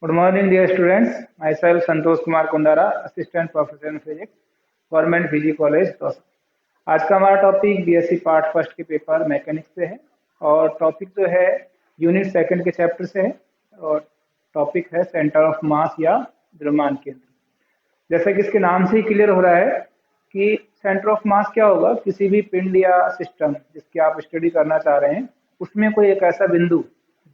Good morning, dear students. Myself Santosh Kumar Kundara, Assistant Professor in Physics, government PG college Dausa. आज का हमारा topic BSc part first के paper mechanics से है और टॉपिक जो है यूनिट सेकंड के चैप्टर से है और टॉपिक है सेंटर ऑफ मास या द्रव्यमान केंद्र। जैसा कि इसके नाम से ही क्लियर हो रहा है कि सेंटर ऑफ मास क्या होगा, किसी भी पिंड या सिस्टम जिसकी आप स्टडी करना चाह रहे हैं उसमें कोई एक ऐसा बिंदु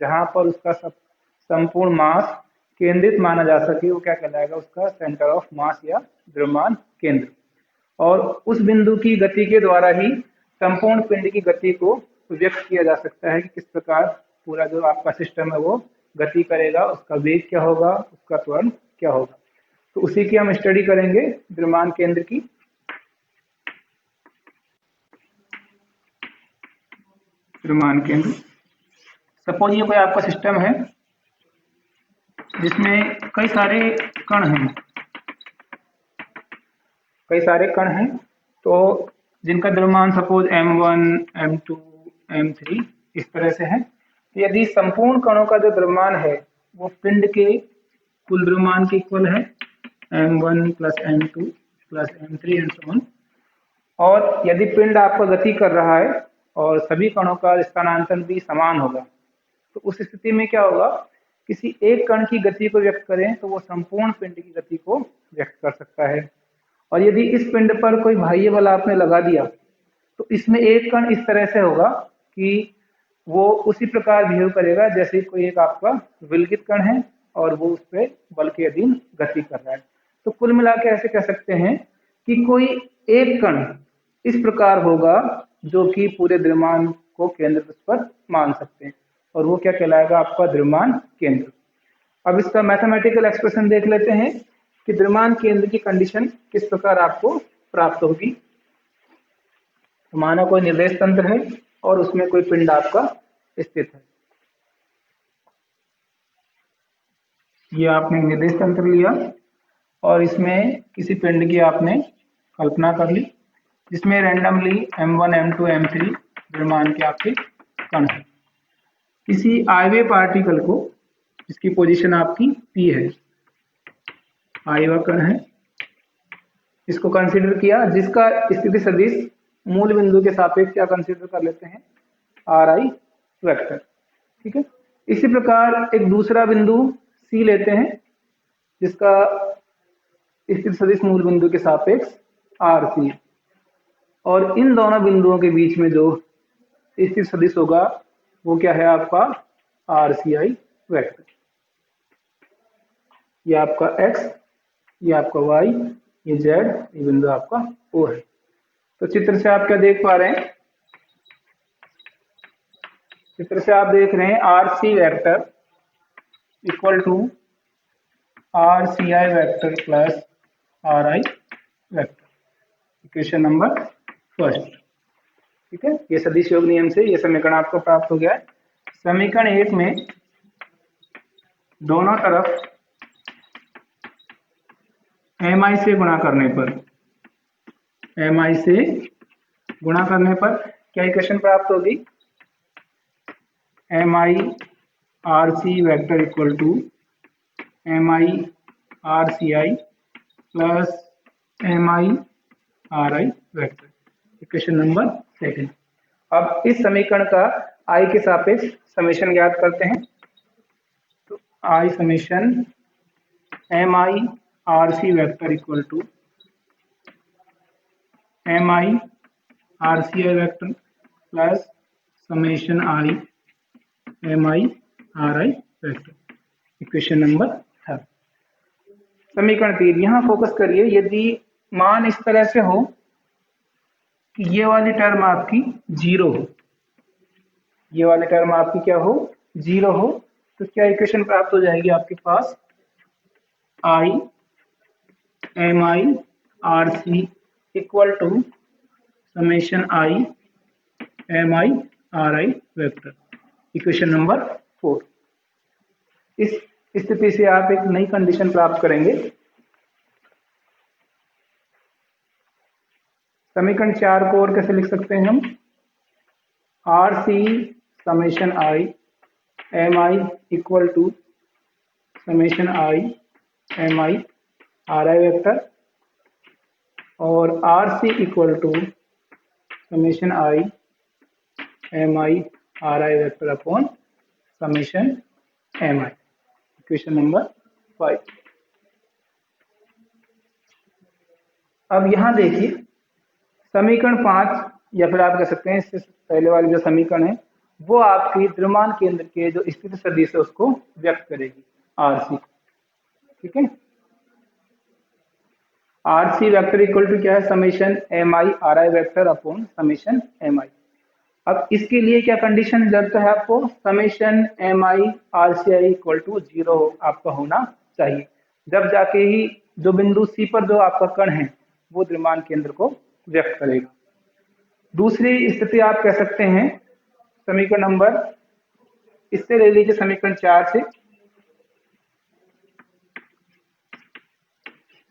जहां पर उसका संपूर्ण मास केंद्रित माना जा सके, वो क्या कहलाएगा, उसका सेंटर ऑफ मास या द्रव्यमान केंद्र। और उस बिंदु की गति के द्वारा ही संपूर्ण पिंड की गति को व्यक्त किया जा सकता है कि किस प्रकार पूरा जो आपका सिस्टम है वो गति करेगा, उसका वेग क्या होगा, उसका त्वरण क्या होगा। तो उसी की हम स्टडी करेंगे, द्रव्यमान केंद्र की। द्रव्यमान केंद्र, सपोज ये कोई आपका सिस्टम है जिसमें कई सारे कण हैं, तो जिनका द्रव्यमान सपोज m1, m2, m3 इस तरह से है। तो यदि संपूर्ण कणों का जो द्रव्यमान है वो पिंड के कुल द्रव्यमान के इक्वल है, m1 plus m2 plus m3 and so on, और यदि पिंड आपका गति कर रहा है और सभी कणों का स्थानांतरण भी समान होगा, तो उस स्थिति में क्या होगा, किसी एक कण की गति को व्यक्त करें तो वो संपूर्ण पिंड की गति को व्यक्त कर सकता है। और यदि इस पिंड पर कोई बाह्य बल आपने लगा दिया तो इसमें एक कण इस तरह से होगा कि वो उसी प्रकार बिहेव करेगा जैसे कोई एक आपका विलगित कण है और वो उस पर बल के अधीन गति कर रहा है। तो कुल मिला के ऐसे कह सकते हैं कि कोई एक कण इस प्रकार होगा जो कि पूरे द्रव्यमान को केंद्र पर मान सकते हैं और वो क्या कहलाएगा, आपका द्रव्यमान केंद्र। अब इसका मैथमेटिकल एक्सप्रेशन देख लेते हैं कि द्रव्यमान केंद्र की कंडीशन किस प्रकार आपको प्राप्त होगी। तो माना कोई निर्देश तंत्र है और उसमें कोई पिंड आपका स्थित है। ये आपने निर्देश तंत्र लिया और इसमें किसी पिंड की आपने कल्पना कर ली जिसमें रैंडमली m1, m2, m3 द्रव्यमान के आपके कण है। किसी आयवीय पार्टिकल को जिसकी पोजीशन आपकी p है, आयवा कण है, इसको कंसीडर किया जिसका स्थिति सदिश मूल बिंदु के सापेक्ष क्या कंसीडर कर लेते हैं, ri वेक्टर। ठीक है। इसी प्रकार एक दूसरा बिंदु c लेते हैं जिसका स्थिति सदिश मूल बिंदु के सापेक्ष rc, और इन दोनों बिंदुओं के बीच में जो स्थिति सदिश होगा वो क्या है, आपका rci वेक्टर। ये आपका x, ये आपका y, ये z, ये बिंदु आपका O है। तो चित्र से आप क्या देख पा रहे हैं, चित्र से आप देख रहे हैं rc vector equal to rci vector plus ri vector, equation number first. ठीक है, ये सदिश योग नियम से ये समीकरण आपको प्राप्त हो गया है। समीकरण 1 में दोनों तरफ mi से गुणा करने पर, mi से गुणा करने पर क्या इक्वेशन प्राप्त होगी, mi rc vector equal to mi rci plus mi ri vector, equation number second. अब इस समीकरण का i के सापेक्ष समेशन ज्ञात करते हैं। तो i summation mi rc vector equal to mi rci vector plus summation i mi ri vector, equation number third. समीकरण 3, यहाँ फोकस करिए, यदि मान इस तरह से हो कि ये वाली टर्म आपकी जीरो हो, ये वाली टर्म आपकी क्या हो, जीरो हो, तो क्या इक्वेशन प्राप्त हो जाएगी आपके पास, i mi rc equal to summation i mi ri vector, equation number 4। इस स्थिति से आप एक नई कंडीशन प्राप्त करेंगे। समीकरण 4 को और कैसे लिख सकते हैं हम, rc summation i mi equal to summation I M I R I vector और R C equal to summation I M I R I vector upon summation M I. Equation number 5। अब यहां देखिए समीकरण 5 या फिर आप कह सकते हैं इससे पहले वाली जो समीकरण है वो आपकी द्रव्यमान केंद्र के जो स्थिति सदिश है उसको व्यक्त करेगी आर सी। ठीक है, R C vector equal to क्या है, summation M I R I vector upon summation M I. अब इसके लिए क्या कंडीशन जरूरत है आपको, summation M I R C I equal to 0 आपका होना चाहिए, जब जाके ही जो बिंदु सी पर जो आपका कण है वो द्रव्यमान केंद्र को व्यक्त करेगा। दूसरी स्थिति आप कह सकते हैं समीकरण नंबर, इससे ले लीजिए समीकरण 4 से।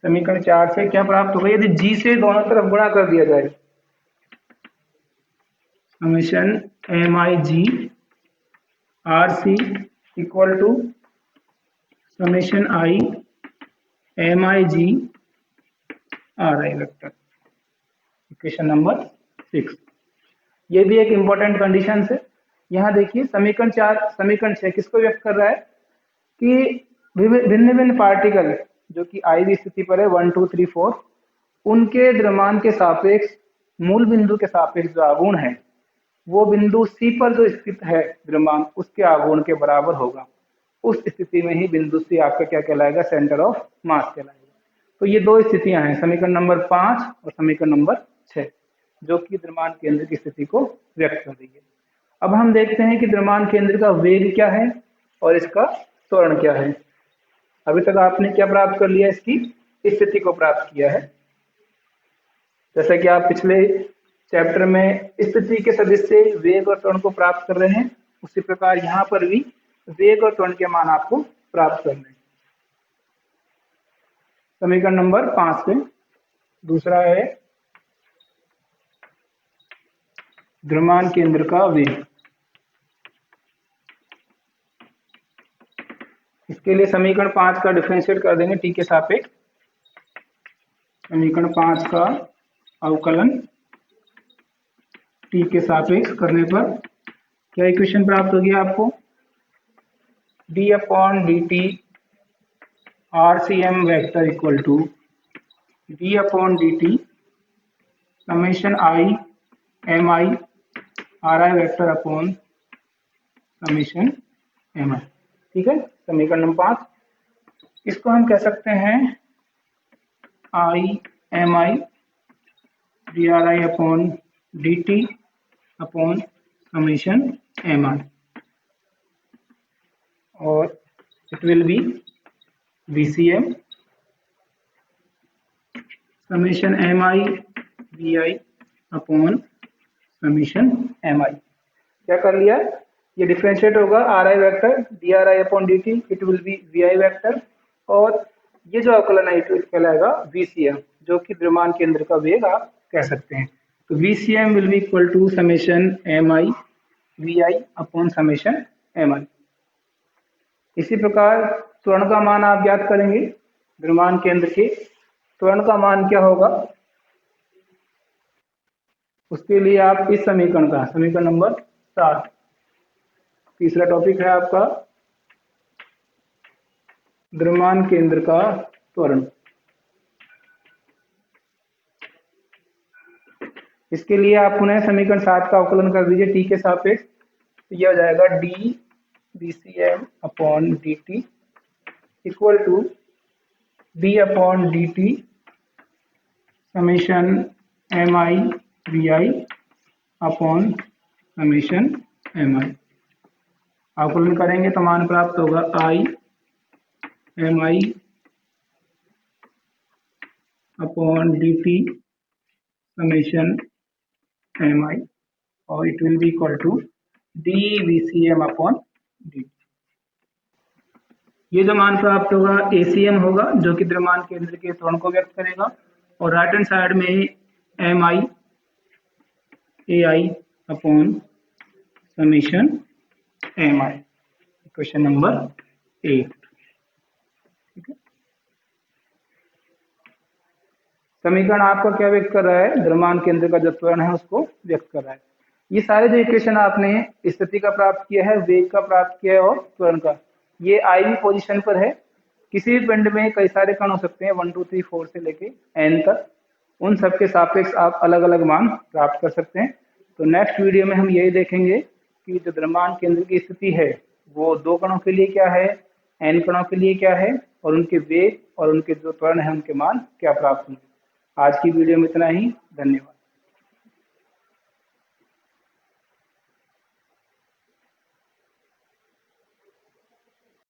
समीकरण 4 से क्या प्राप्त होगा, यदि जी से दोनों तरफ गुणा कर दिया जाए, summation M I G R C equal to summation I M I G R I vector. Equation number 6। ये भी एक इंपॉर्टेंट कंडीशन है। यहाँ देखिए समीकरण 4 समीकरण 6 किसको व्यक्त कर रहा है कि भिन्न भिन्न पार्टिकल जो कि आई वी स्थिति पर है 1 2 3 4 उनके द्रव्यमान के सापेक्ष मूल बिंदु के सापेक्ष जो आघूर्ण है वो बिंदु सी पर जो स्थित है द्रव्यमान उसके आघूर्ण के बराबर होगा। उस स्थिति में ही बिंदु सी आपका क्या कहलाएगा, सेंटर ऑफ मास कहलाएगा। तो ये दो स्थितियां हैं, समीकरण नंबर 5 और समीकरण नंबर 6, जो कि द्रव्यमान केंद्र की स्थिति को व्यक्त कर रही है। अब हम देखते हैं कि द्रव्यमान केंद्र का वेग क्या है और इसका त्वरण क्या है। अभी तक आपने क्या प्राप्त कर लिया, इसकी स्थिति को प्राप्त किया है। जैसा कि आप पिछले चैप्टर में स्थिति के सदिश से वेग और त्वरण को प्राप्त कर रहे हैं, उसी प्रकार यहाँ पर भी वेग और त्वरण के मान आपको प्राप्त करने हैं। समीकरण नंबर 5 से दूसरा है द्रव्यमान केंद्र का वेग। इसके लिए समीकरण 5 का डिफरेंशिएट कर देंगे टी के सापेक्ष। समीकरण 5 का अवकलन टी के सापेक्ष करने पर क्या इक्वेशन प्राप्त होगी आपको, D upon D T R C M vector equal to D upon D T summation I M I R I vector upon summation M I. ठीक है, समीकरण नंबर 5, इसको हम कह सकते हैं I M I D R I upon D T upon summation M I, और it will be VCM summation M I V I upon summation M I. क्या कर लिया, ये डिफरेंशिएट होगा R I vector D R I upon D T, it will be V I vector, और ये जो अवकलन है इट कहलाएगा VCM, जो कि द्रव्यमान केंद्र का वेग आप कह सकते हैं। तो VCM will be equal to summation M I V I upon summation M I. इसी प्रकार त्वरण का मान आप ज्ञात करेंगे, द्रव्यमान केंद्र के त्वरण का मान क्या होगा, उसके लिए आप इस समीकरण का, समीकरण नंबर 7, तीसरा टॉपिक है आपका द्रव्यमान केंद्र का त्वरण। इसके लिए आप पुनः समीकरण 7 का अवकलन कर दीजिए टी के सापेक्ष, तो यह हो जाएगा D VCM upon D T equal to D upon D T summation M I V I upon summation M I. अवकलन करेंगे तो मान प्राप्त होगा I M I upon D T summation M I, और it will be equal to D VCM upon D. ये जो मान प्राप्त होगा ACM होगा, जो कि द्रव्यमान केंद्र के त्वरण को व्यक्त करेगा, और राइट हैंड साइड में M I A I upon summation M I. Question number 8। समीकरण आपका क्या व्यक्त कर रहा है, द्रव्यमान केंद्र का जो त्वरण है उसको व्यक्त कर रहा है। ये सारे जो इक्वेशन आपने स्थिति का प्राप्त किया है, वेग का प्राप्त किया है और त्वरण का, ये आई वी पोजिशन पर है। किसी भी पिंड में कई सारे कण हो सकते हैं, 1 2 3 4 से लेके n तक, उन सब के सापेक्ष आप अलग अलग मान प्राप्त कर सकते हैं। तो नेक्स्ट वीडियो में हम यही देखेंगे कि जो द्रव्यमान केंद्र की स्थिति है वो 2 कणों के लिए क्या है, n कणों के लिए क्या है, और उनके वेग और उनके जो त्वरण है उनके मान क्या प्राप्त होंगे। आज की वीडियो में इतना ही, धन्यवाद।